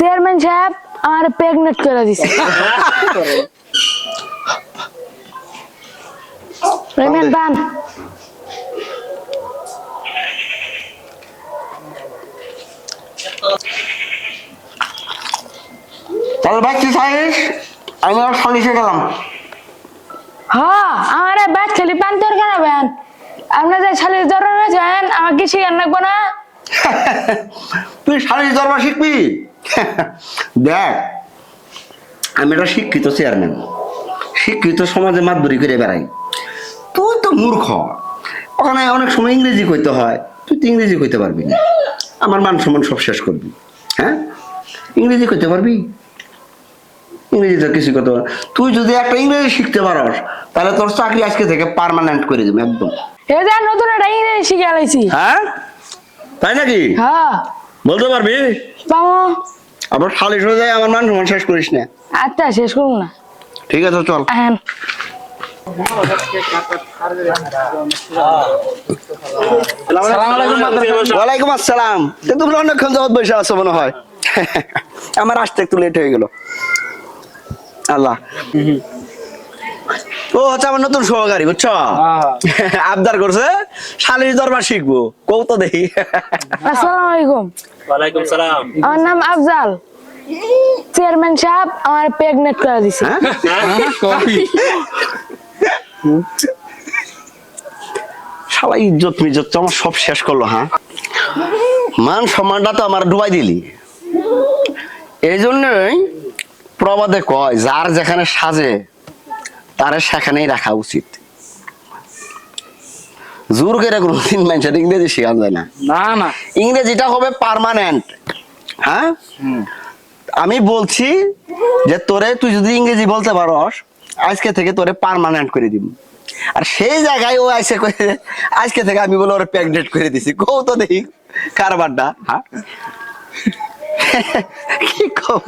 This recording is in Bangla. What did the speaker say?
চেয়ারম্যান সাহেব আমার প্রেগনেন্ট করে দিছে। পেমেন্ট দান। তাহলে ভাই কি চাইছিস? আমি আর সালিশে গেলাম। হ্যাঁ আমার ব্যাট খেলি পান তোর খারাপেন আপনার যে সালিশ দরবার হয়েছেন আমার কি শিখান রাখবো না? তুই সালিশ দরবার শিখবি? দেখ আমি একটা শিক্ষিত চেয়ারম্যান, শিক্ষিত সমাজে মাতবরি করে বেড়াই। তুই তো মূর্খ, ওখানে অনেক সময় ইংরেজি কইতে হয়, তুই তো ইংরেজি কইতে পারবি না, আমার মান সম্মান সব শেষ করবি। হ্যাঁ ইংরেজি কইতে পারবি? ইংরেজিটা কিছু কথা। তুই যদি একটা ইংরেজি শিখতে পারস তাহলে তোর চাকরি আজকে থেকে পার্মানেন্ট করে দেবো একদম। এই যে নতুন একটা ইংরেজি শিখে আলাইছি। হ্যাঁ তাই নাকি? হ্যাঁ বলতে পারবি? পাবো। আবার সালিশ হয়ে যায়, আমার মান সম্মান শেষ করিস না। আচ্ছা শেষ করবো না। ঠিক আছে চল। হ্যাঁ ওয়ালাইকুম আসসালাম। তুমি অনেকক্ষণ যাবত বসে আছো মনে হয়। আমার আসতে একটু লেট হয়ে গেল। আল্লাহ, ও হচ্ছে আমার নতুন সহকারী, বুঝছো? আবদার করছে শালির দরবার শিখবো, কৌ তো দেখি। আসসালামু আলাইকুম। ওয়ালাইকুম সালাম। আমার নাম আফজাল। চেয়ারম্যান সাহেব আমার প্রেগনেন্ট করে দিছে। শালা ইজ্জত মিজ্জত তো আমার সব শেষ করলো। হ্যাঁ মান সম্মানটা তো আমার ডুবাই দিলি। এই জন্যই প্রবাদে কয় যার যেখানে সাজে তার সেখানেই রাখা উচিত। জোর করে কোনদিন মানুষের ইংরেজি শেখানো যায় না। না না, ইংরেজিটা হবে পার্মানেন্ট। হ্যাঁ আমি বলছি যে তোরে তুই যদি ইংরেজি বলতে পারস আজকে থেকে তোরে পার্মানেন্ট করে দিব। আর সেই জায়গায় ও আইসে কইছে আজকে থেকে আমি বলে ওরে প্রেগনেন্ট করে দিছি। কও তো দেখি কারবারটা। হ্যাঁ কি কও?